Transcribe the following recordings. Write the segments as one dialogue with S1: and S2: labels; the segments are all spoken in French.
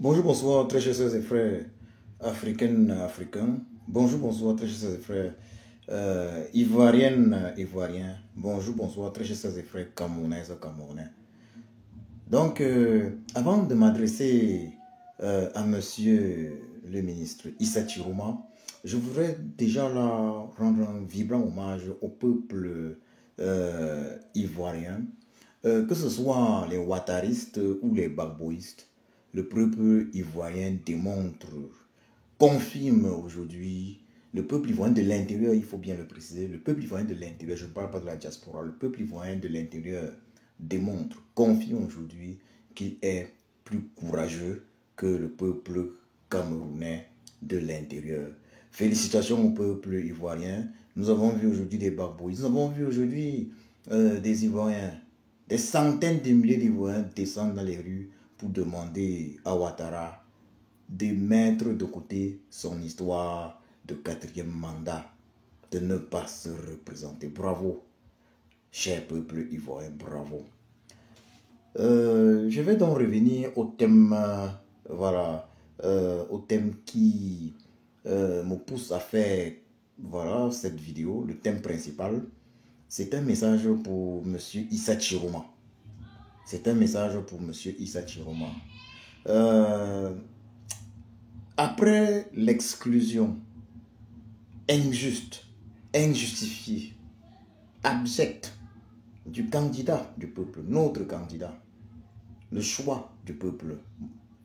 S1: Bonjour, bonsoir, très chers sœurs et frères africaines, africains. Bonjour, bonsoir, très chers sœurs et frères ivoiriennes, ivoiriens. Bonjour, bonsoir, très chers sœurs et frères camerounaises, camerounais. Donc, avant de m'adresser à monsieur le ministre Issa Chirouma, je voudrais déjà là rendre un vibrant hommage au peuple ivoirien, que ce soit les ouattaristes ou les bagboïstes. Le peuple ivoirien démontre, confirme aujourd'hui, le peuple ivoirien de l'intérieur, il faut bien le préciser, le peuple ivoirien de l'intérieur, je ne parle pas de la diaspora, le peuple ivoirien de l'intérieur démontre, confirme aujourd'hui qu'il est plus courageux que le peuple camerounais de l'intérieur. Félicitations au peuple ivoirien. Nous avons vu aujourd'hui des Bagbois, nous avons vu aujourd'hui des Ivoiriens, des centaines de milliers d'Ivoiriens descendent dans les rues pour demander à Ouattara de mettre de côté son histoire de quatrième mandat, de ne pas se représenter. Bravo, cher peuple ivoirien, bravo. Je vais donc revenir au thème, au thème qui me pousse à faire cette vidéo, le thème principal. C'est un message pour monsieur Issa Chirouma. C'est un message pour monsieur Issa Chirouma. Après l'exclusion injuste, injustifiée, abjecte du candidat du peuple, notre candidat, le choix du peuple,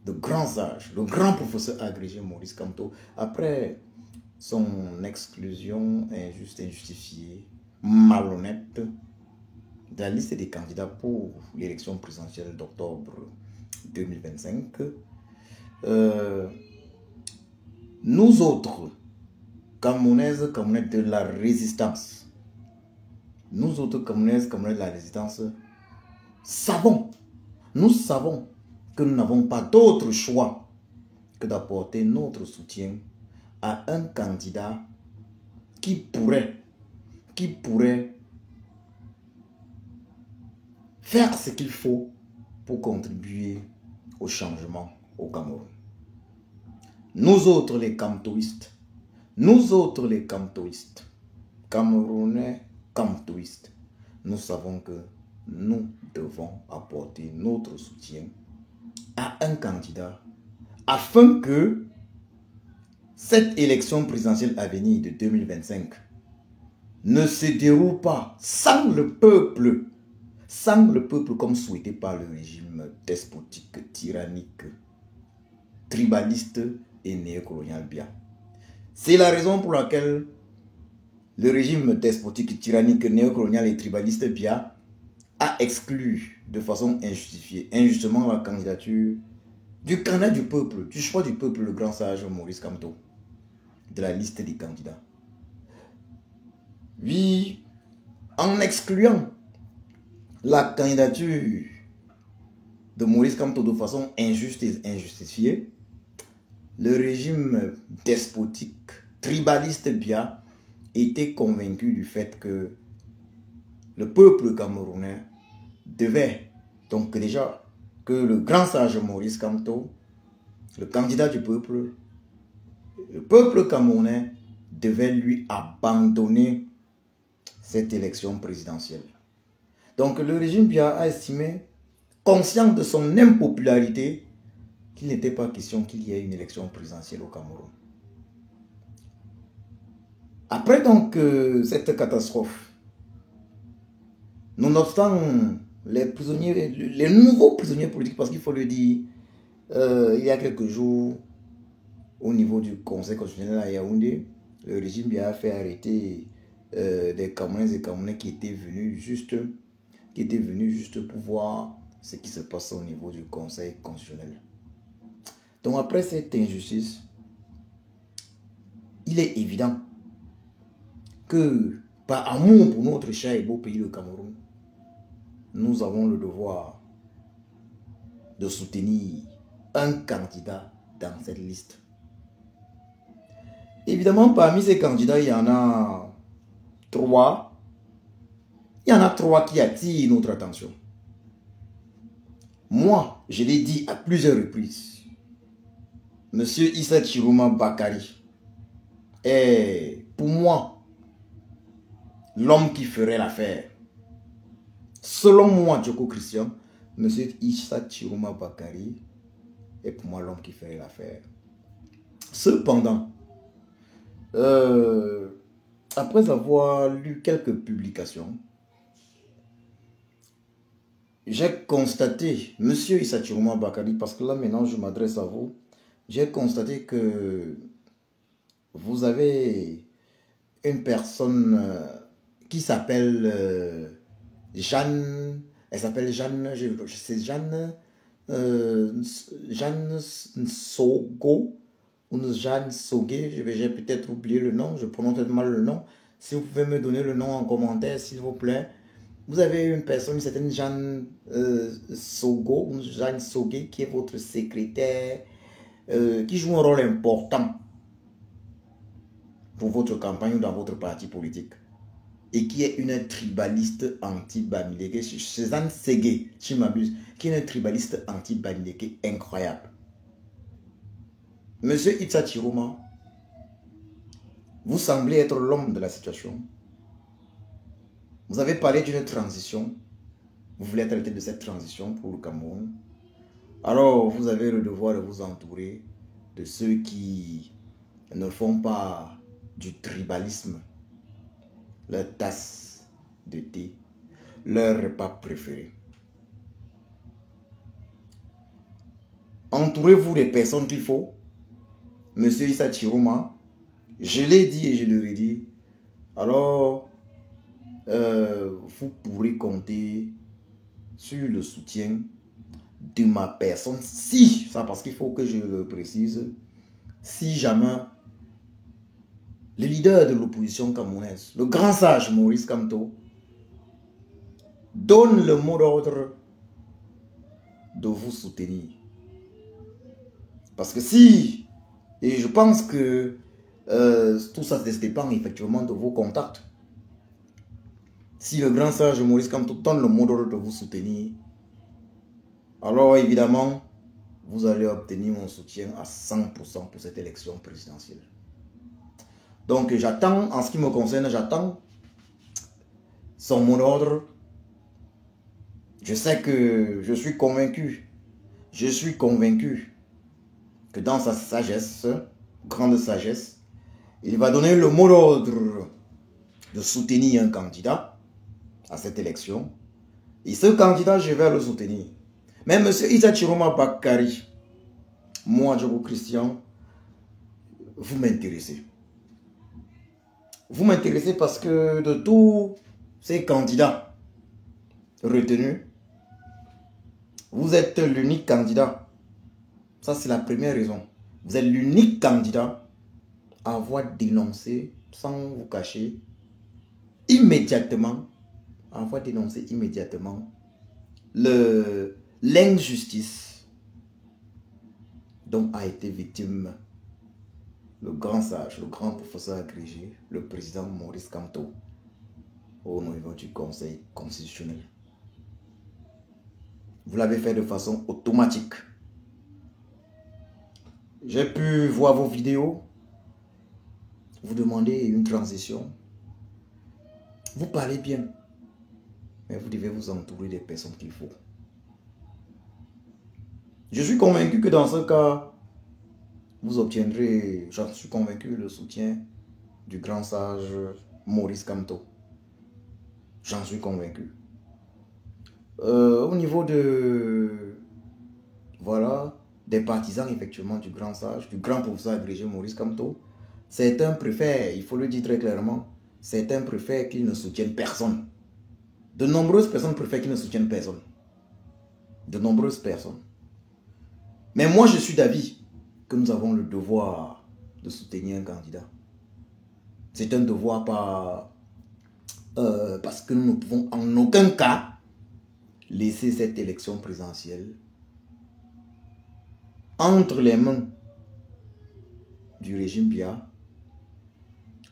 S1: de grands sages, le grand professeur agrégé Maurice Kamto, après son exclusion injuste, injustifiée, malhonnête, de la liste des candidats pour l'élection présidentielle d'octobre 2025, nous autres, Camerounaises, Camerounais de la résistance, nous autres Camerounaises, Camerounais de la résistance, nous savons que nous n'avons pas d'autre choix que d'apporter notre soutien à un candidat qui pourrait faire ce qu'il faut pour contribuer au changement au Cameroun. Nous autres les camtoïstes, Camerounais camtoïstes, nous savons que nous devons apporter notre soutien à un candidat afin que cette élection présidentielle à venir de 2025 ne se déroule pas sans le peuple comme souhaité par le régime despotique, tyrannique, tribaliste et néocolonial Biya. C'est la raison pour laquelle le régime despotique, tyrannique, néocolonial et tribaliste Biya a exclu de façon injustifiée, injustement la candidature du candidat du peuple, du choix du peuple, le grand sage Maurice Kamto, de la liste des candidats. Oui, en excluant la candidature de Maurice Kamto de façon injuste et injustifiée, le régime despotique, tribaliste Biya était convaincu du fait que le peuple camerounais devait, donc déjà, que le grand sage Maurice Kamto, le candidat du peuple, le peuple camerounais devait lui abandonner cette élection présidentielle. Donc le régime Biya a estimé, conscient de son impopularité, qu'il n'était pas question qu'il y ait une élection présidentielle au Cameroun. Après donc cette catastrophe, nonobstant les prisonniers, les nouveaux prisonniers politiques, parce qu'il faut le dire, il y a quelques jours, au niveau du Conseil constitutionnel à Yaoundé, le régime Biya a fait arrêter des Camerounais et Camerounais qui étaient venus juste pour voir ce qui se passe au niveau du Conseil constitutionnel. Donc après cette injustice, il est évident que par amour pour notre cher et beau pays, le Cameroun, nous avons le devoir de soutenir un candidat dans cette liste. Évidemment, parmi ces candidats, il y en a trois. Il y en a trois qui attirent notre attention. Moi, je l'ai dit à plusieurs reprises. Monsieur Issa Chiroma Bakari est, pour moi, l'homme qui ferait l'affaire. Selon moi, Djoko Christian, Monsieur Issa Chiroma Bakari est pour moi l'homme qui ferait l'affaire. Cependant, après avoir lu quelques publications, j'ai constaté, Monsieur Issa Chiroma Bakari, parce que là maintenant je m'adresse à vous, j'ai constaté que vous avez une personne qui s'appelle Jeanne, elle s'appelle Jeanne, c'est Jeanne, Jeanne Sogo, ou Jeanne Sogué, j'ai peut-être oublié le nom, je prononce peut-être mal le nom. Si vous pouvez me donner le nom en commentaire, s'il vous plaît. Vous avez une personne, une certaine Jeanne Sogo, ou Jeanne Sogué, qui est votre secrétaire, qui joue un rôle important pour votre campagne ou dans votre parti politique, et qui est une tribaliste anti-Bamileke, Suzanne Ségué, si je m'abuse, qui est une tribaliste anti-Bamileke incroyable. Monsieur Issa Chiroma, vous semblez être l'homme de la situation. Vous avez parlé d'une transition. Vous voulez être à la tête de cette transition pour le Cameroun. Alors, vous avez le devoir de vous entourer de ceux qui ne font pas du tribalisme leur tasse de thé, leur repas préféré. Entourez-vous des personnes qu'il faut. Monsieur Issa Chiroma, je l'ai dit et je le redis. Alors, vous pourrez compter sur le soutien de ma personne. Si, ça parce qu'il faut que je le précise, si jamais le leader de l'opposition camerounaise, le grand sage Maurice Kamto, donne le mot d'ordre de vous soutenir. Parce que si, et je pense que tout ça dépend effectivement de vos contacts. Si le grand sage Maurice Kamto donne le mot d'ordre de vous soutenir, alors évidemment, vous allez obtenir mon soutien à 100% pour cette élection présidentielle. Donc j'attends, en ce qui me concerne, j'attends son mot d'ordre. Je sais que je suis convaincu que dans sa sagesse, grande sagesse, il va donner le mot d'ordre de soutenir un candidat à cette élection. Et ce candidat, je vais le soutenir. Mais M. Issa Chiroma Bakari, moi, Djoko Christian, vous m'intéressez. Vous m'intéressez parce que de tous ces candidats retenus, vous êtes l'unique candidat. Ça, c'est la première raison. Vous êtes l'unique candidat à avoir dénoncé, sans vous cacher, immédiatement, l'injustice dont a été victime le grand sage, le grand professeur agrégé, le président Maurice Kamto, au niveau du Conseil constitutionnel. Vous l'avez fait de façon automatique. J'ai pu voir vos vidéos. Vous demandez une transition. Vous parlez bien. Mais vous devez vous entourer des personnes qu'il faut. Je suis convaincu que dans ce cas, vous obtiendrez, j'en suis convaincu, le soutien du grand sage Maurice Kamto. J'en suis convaincu. Au niveau de... Voilà, des partisans effectivement du grand sage, du grand professeur agrégé Maurice Kamto, certains préfèrent, il faut le dire très clairement, certains préfèrent qu'ils ne soutiennent personne. De nombreuses personnes préfèrent qu'ils ne soutiennent personne. De nombreuses personnes. Mais moi, je suis d'avis que nous avons le devoir de soutenir un candidat. C'est un devoir parce que nous ne pouvons en aucun cas laisser cette élection présidentielle entre les mains du régime Biya,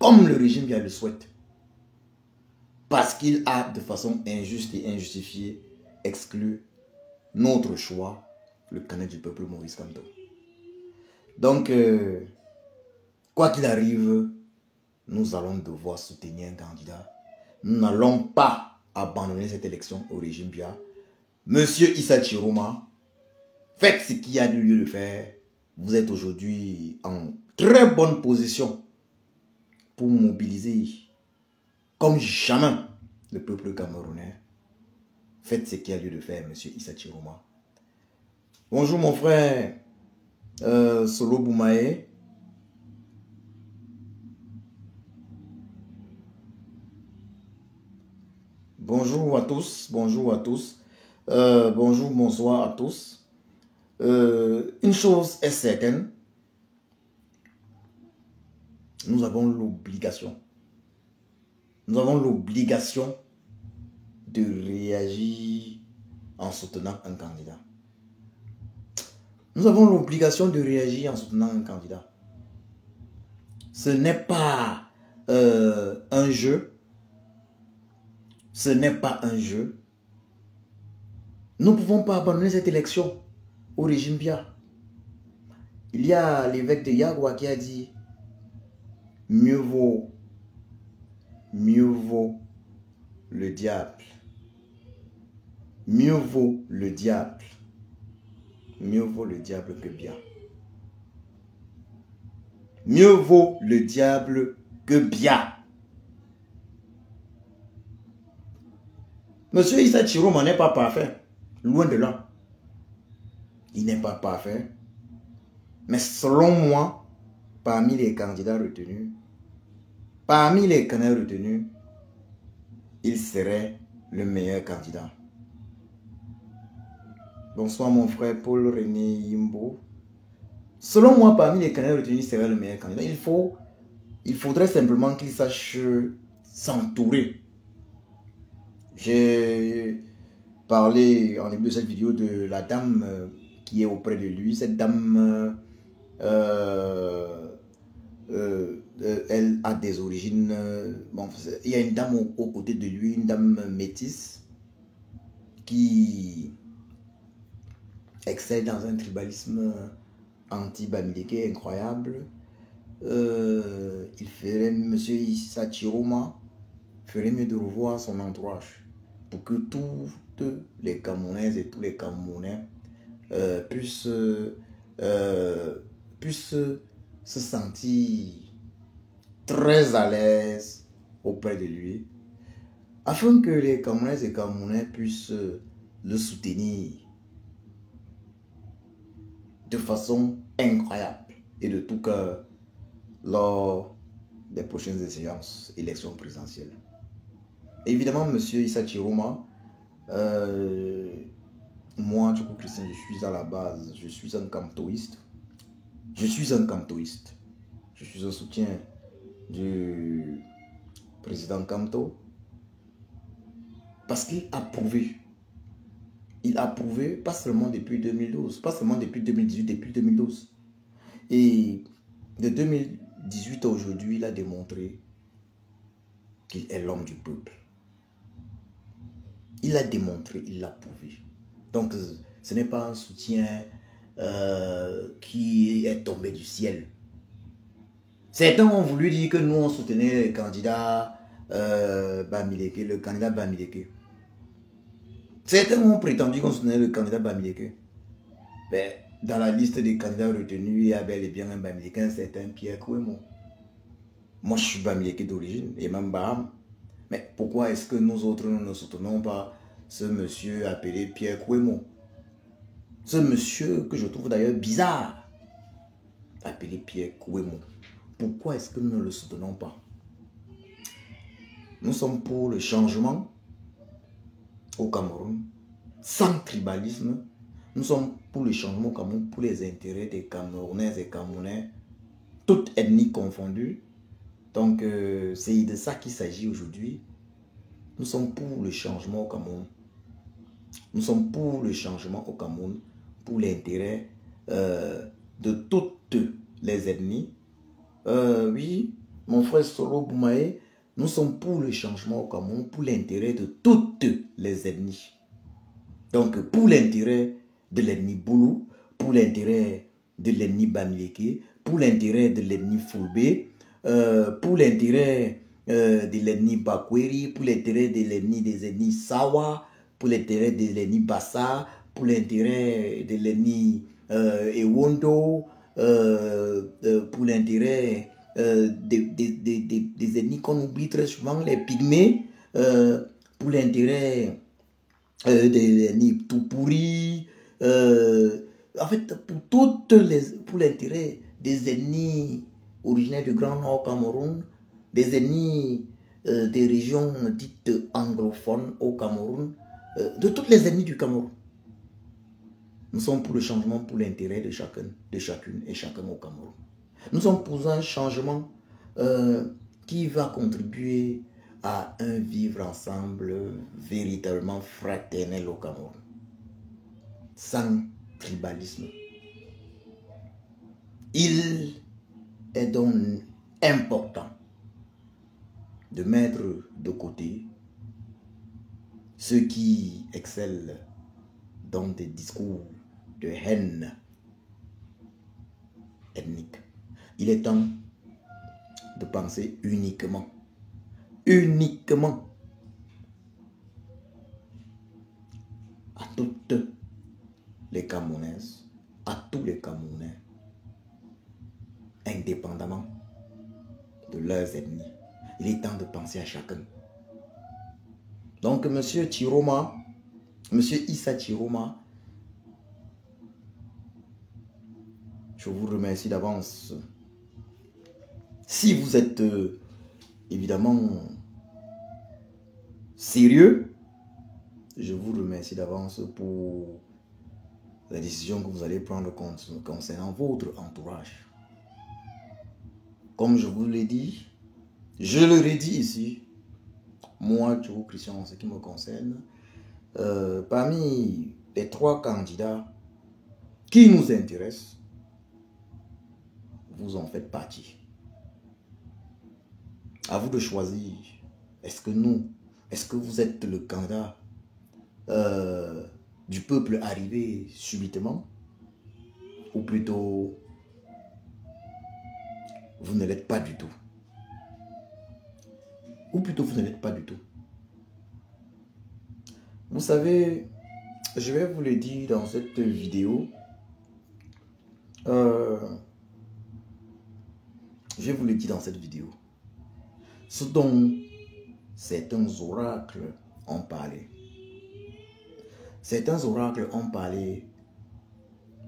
S1: comme le régime Biya le souhaite, parce qu'il a de façon injuste et injustifiée exclu notre choix, le candidat du peuple Maurice Kamto. Donc, quoi qu'il arrive, nous allons devoir soutenir un candidat. Nous n'allons pas abandonner cette élection au régime Biya. Monsieur Issa Chiroma, faites ce qu'il y a de lieu de faire. Vous êtes aujourd'hui en très bonne position pour mobiliser comme jamais le peuple camerounais. Faites ce qu'il y a lieu de faire, monsieur Issa Chiroma. Bonjour mon frère Solo Boumae. Bonjour à tous, bonjour à tous. Bonjour, bonsoir à tous. Une chose est certaine, nous avons l'obligation de réagir en soutenant un candidat. Nous avons l'obligation de réagir en soutenant un candidat. Ce n'est pas un jeu. Ce n'est pas un jeu. Nous ne pouvons pas abandonner cette élection au régime Biya. Il y a l'évêque de Yagwa qui a dit mieux vaut le diable. Mieux vaut le diable. Mieux vaut le diable que Biya. Mieux vaut le diable que Biya. Monsieur Issa Chiroma n'est pas parfait. Loin de là. Il n'est pas parfait. Mais selon moi, parmi les candidats retenus, il serait le meilleur candidat. Bonsoir mon frère Paul René Yimbo. Selon moi, parmi les candidats retenus, il serait le meilleur candidat. Il faudrait simplement qu'il sache s'entourer. J'ai parlé en début de cette vidéo de la dame qui est auprès de lui. Cette dame, elle a des origines. Bon, il y a une dame aux côtés de lui, une dame métisse, qui excelle dans un tribalisme anti-Bamileke incroyable. Il ferait, monsieur Issa Chiroma, ferait mieux de revoir son entourage pour que toutes les Camerounaises et tous les Camerounais puissent se sentir très à l'aise auprès de lui, afin que les Camerounaises et Camerounais puissent le soutenir de façon incroyable et de tout cœur lors des prochaines élections présidentielles. Évidemment, monsieur Issa Chiroma, moi, Tchoko Christian, je suis à la base, je suis un camtoïste. Je suis un soutien du président Kamto parce qu'il a prouvé. Il a prouvé pas seulement depuis 2012, pas seulement depuis 2018, depuis 2012. Et de 2018 à aujourd'hui, il a démontré qu'il est l'homme du peuple. Il a démontré, il l'a prouvé. Donc, ce n'est pas un soutien qui est tombé du ciel. Certains ont voulu dire que nous, on soutenait le candidat Bamileke, le candidat Bamileke. Certains ont prétendu qu'on soutenait le candidat Bamileke. Mais dans la liste des candidats retenus, il y a bel et bien un Bamileke, un certain Pierre Kouemo. Moi, je suis Bamileke d'origine, et même Baham. Mais pourquoi est-ce que nous autres, nous ne soutenons pas ce monsieur appelé Pierre Kouemo? Ce monsieur que je trouve d'ailleurs bizarre, appelé Pierre Kouemo. Pourquoi est-ce que nous ne le soutenons pas? Nous sommes pour le changement au Cameroun, sans tribalisme. Nous sommes pour le changement au Cameroun, pour les intérêts des Camerounaises et Camerounais, toutes ethnies confondues. Donc, c'est de ça qu'il s'agit aujourd'hui. Nous sommes pour le changement au Cameroun. Nous sommes pour le changement au Cameroun, pour l'intérêt de toutes les ethnies. Oui, mon frère Solo Boumae, nous sommes pour le changement au Cameroun, pour l'intérêt de toutes les ethnies. Donc, pour l'intérêt de l'ethnie Boulou, pour l'intérêt de l'ennemi Bamileke, pour l'intérêt de l'ennemi Fulbe, pour l'intérêt de l'ennemi Bakweri, pour l'intérêt de l'ennemi des ennemis Sawa, pour l'intérêt de l'ennemi Bassa, pour l'intérêt de l'ennemi Ewondo, pour l'intérêt des ennemis qu'on oublie très souvent, les pygmées, pour l'intérêt des ennemis Tupuri, en fait, pour l'intérêt des ennemis originaires du Grand Nord Cameroun, des ennemis des régions dites anglophones au Cameroun, de toutes les ennemis du Cameroun. Nous sommes pour le changement, pour l'intérêt de chacune et chacun au Cameroun. Nous sommes pour un changement qui va contribuer à un vivre ensemble véritablement fraternel au Cameroun, sans tribalisme. Il est donc important de mettre de côté ceux qui excellent dans des discours de haine ethnique. Il est temps de penser uniquement à toutes les Camerounaises, à tous les Camerounais, indépendamment de leurs ethnies. Il est temps de penser à chacun. Donc, Monsieur Chiroma, Monsieur Issa Chiroma, je vous remercie d'avance. Si vous êtes évidemment sérieux, je vous remercie d'avance pour la décision que vous allez prendre concernant votre entourage. Comme je vous l'ai dit, je le redis ici, moi, Thio Christian, en ce qui me concerne, parmi les 3 candidats qui nous intéressent, vous en faites partie. À vous de choisir. Est-ce que vous êtes le candidat du peuple arrivé subitement, ou plutôt vous ne l'êtes pas du tout? Ou plutôt vous ne l'êtes pas du tout. Vous savez, je vais vous le dire dans cette vidéo. Ce dont certains oracles ont parlé. Certains oracles ont parlé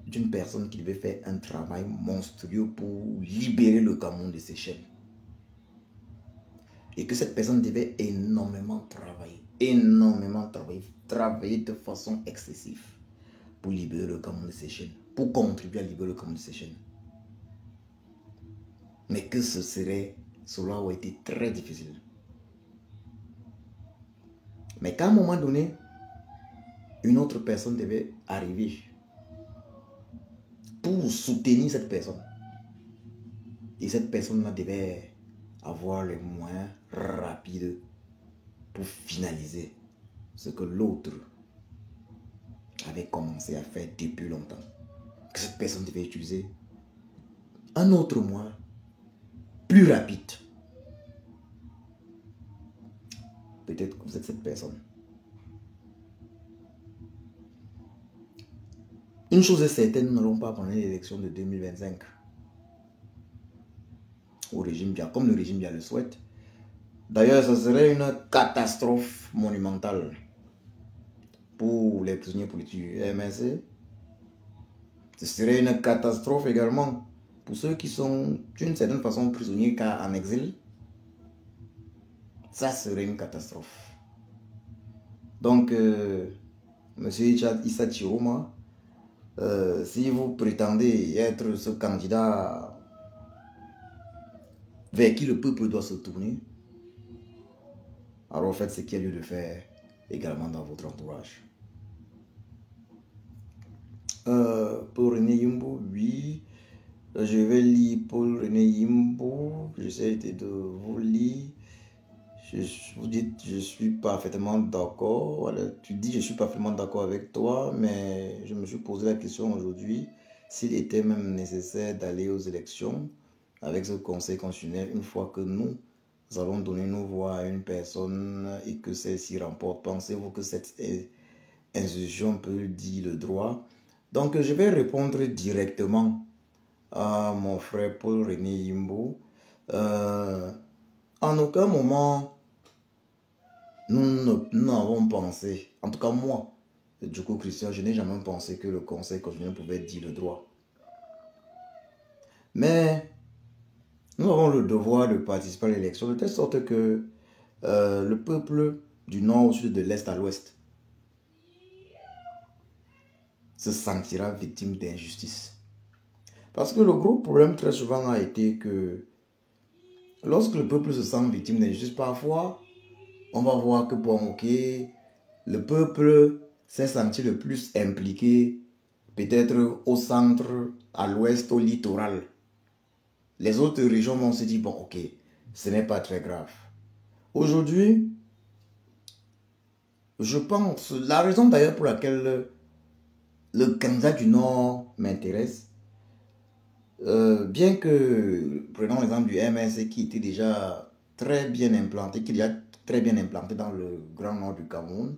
S1: d'une personne qui devait faire un travail monstrueux pour libérer le Cameroun de ses chaînes. Et que cette personne devait énormément travailler de façon excessive pour libérer le Cameroun de ses chaînes, pour contribuer à libérer le Cameroun de ses chaînes. Mais que cela aurait été très difficile. Mais qu'à un moment donné, une autre personne devait arriver pour soutenir cette personne. Et cette personne-là devait avoir les moyens rapides pour finaliser ce que l'autre avait commencé à faire depuis longtemps. Que cette personne devait utiliser un autre moyen plus rapide. Peut-être que vous êtes cette personne. Une chose est certaine, nous n'allons pas prendre l'élection de 2025 au régime Biya, comme le régime Biya le souhaite. D'ailleurs, ce serait une catastrophe monumentale pour les prisonniers politiques du MRC. Ce serait une catastrophe également pour ceux qui sont d'une certaine façon prisonniers car en exil. Ça serait une catastrophe. Donc, Monsieur Issa Chiroma, si vous prétendez être ce candidat vers qui le peuple doit se tourner, alors faites ce qu'il y a lieu de faire également dans votre entourage. Paul René Yimbo, oui, je vais lire Paul René Yimbo, j'essaie de vous lire. Vous dites, je suis parfaitement d'accord. Voilà, tu dis, je suis parfaitement d'accord avec toi, mais je me suis posé la question aujourd'hui. s'il était même nécessaire d'aller aux élections avec ce conseil constitutionnel, une fois que nous allons donner nos voix à une personne et que celle-ci remporte, pensez-vous que cette institution peut dire le droit? Donc, je vais répondre directement à mon frère Paul-René Yimbo. En aucun moment, nous n'avons pensé, en tout cas moi, du coup Christian, je n'ai jamais pensé que le conseil constitutionnel pouvait dire le droit. Mais nous avons le devoir de participer à l'élection de telle sorte que le peuple du nord au sud, de l'est à l'ouest, se sentira victime d'injustice. Parce que le gros problème très souvent a été que lorsque le peuple se sent victime d'injustice, parfois, on va voir que bon, ok, le peuple s'est senti le plus impliqué, peut-être au centre, à l'ouest, au littoral. Les autres régions vont se dire, bon, ok, ce n'est pas très grave. Aujourd'hui, je pense, la raison d'ailleurs pour laquelle le candidat du Nord m'intéresse, bien que, prenons l'exemple du MSC qui était déjà très bien implanté, qui est déjà très bien implanté dans le grand nord du Cameroun,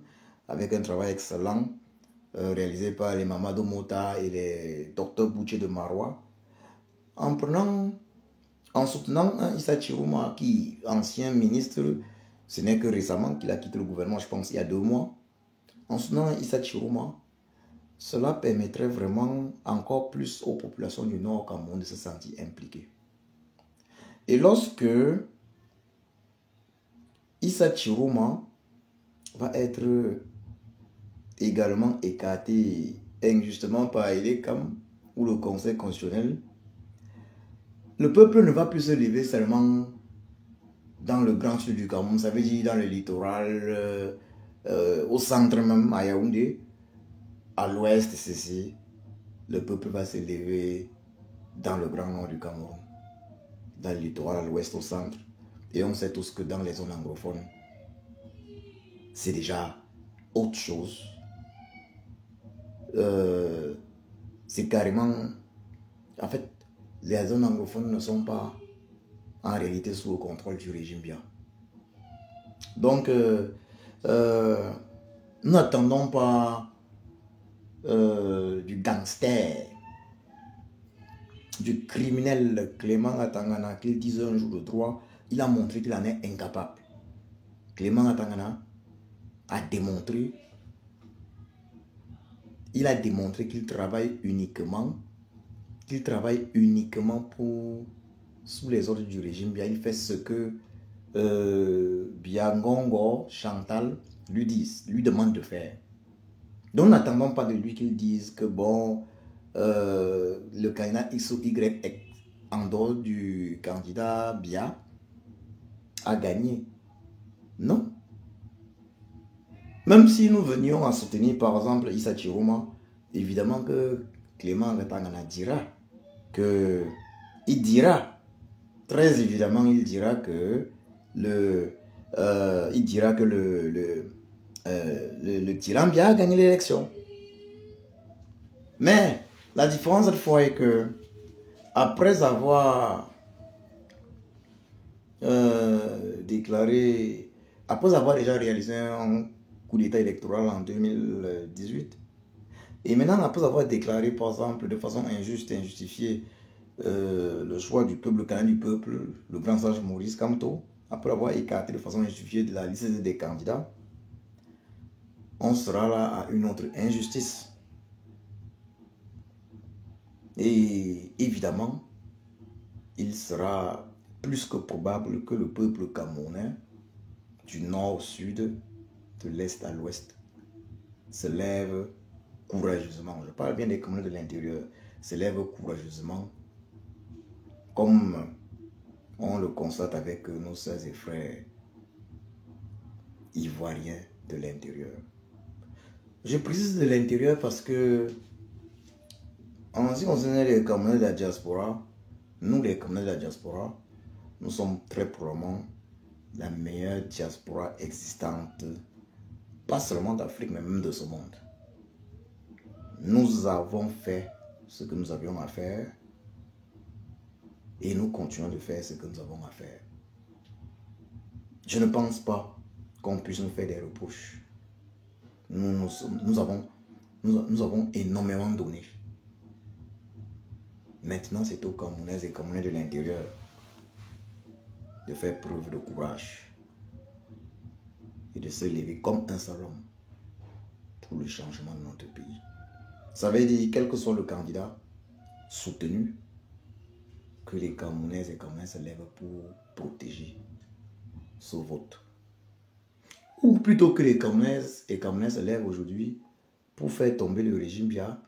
S1: avec un travail excellent réalisé par les Mamadou Mota et les docteurs Boucher de Marois, en soutenant un Issa Chirouma qui, ancien ministre, ce n'est que récemment qu'il a quitté le gouvernement, je pense il y a 2 mois, en soutenant Issa Chirouma, cela permettrait vraiment encore plus aux populations du Nord Cameroun de se sentir impliquées. Et lorsque Issa Chirouma va être également écarté injustement par Elecam ou le Conseil constitutionnel, le peuple ne va plus se lever seulement dans le grand sud du Cameroun, ça veut dire dans le littoral, au centre même, à Yaoundé, à l'ouest, ceci, le peuple va se lever dans le grand nord du Cameroun, dans le littoral, à l'ouest, au centre. Et on sait tous que dans les zones anglophones, c'est déjà autre chose. C'est carrément... En fait, les zones anglophones ne sont pas en réalité sous le contrôle du régime bien. Donc, nous n'attendons pas du gangster, du criminel Clément Atangana qu'il dise un jour de droit. Il a montré qu'il en est incapable. Clément Atangana a démontré, qu'il travaille uniquement sous les ordres du régime bien. Il fait ce que Biangongo, Chantal lui demande de faire. Donc n'attendons pas de lui qu'il dise que bon, le candidat X ou Y est en dehors du candidat Bia a gagné. Non. Même si nous venions à soutenir par exemple Issa Chirouma, évidemment que Clément Atangana dira que, très évidemment, il dira que le tyran Bia a gagné l'élection. Mais la différence cette fois est que après avoir déjà réalisé un coup d'état électoral en 2018, et maintenant après avoir déclaré par exemple de façon injuste et injustifiée le choix du peuple, le candidat du peuple, le grand sage Maurice Kamto, après avoir écarté de façon injustifiée de la liste des candidats, on sera là à une autre injustice. Et évidemment, il sera plus que probable que le peuple camerounais, du nord au sud, de l'est à l'ouest, se lève courageusement. Je parle bien des Camerounais de l'intérieur, se lève courageusement, comme on le constate avec nos sœurs et frères ivoiriens de l'intérieur. Je précise de l'intérieur parce que en ce qui concerne les Camerounais de la diaspora, nous les Camerounais de la diaspora, nous sommes très probablement la meilleure diaspora existante, pas seulement d'Afrique, mais même de ce monde. Nous avons fait ce que nous avions à faire et nous continuons de faire ce que nous avons à faire. Je ne pense pas qu'on puisse nous faire des reproches. Nous avons énormément donné. Maintenant, c'est aux Camerounaises et Camerounais de l'intérieur de faire preuve de courage et de se lever comme un seul homme pour le changement de notre pays. Ça veut dire, quel que soit le candidat soutenu, que les Camerounaises et Camerounais se lèvent pour protéger ce vote. Ou plutôt que les Camerounaises et Camerounais se lèvent aujourd'hui pour faire tomber le régime Biya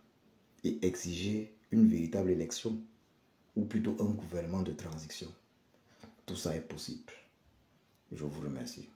S1: et exiger une véritable élection, ou plutôt un gouvernement de transition. Tout ça est possible. Je vous remercie.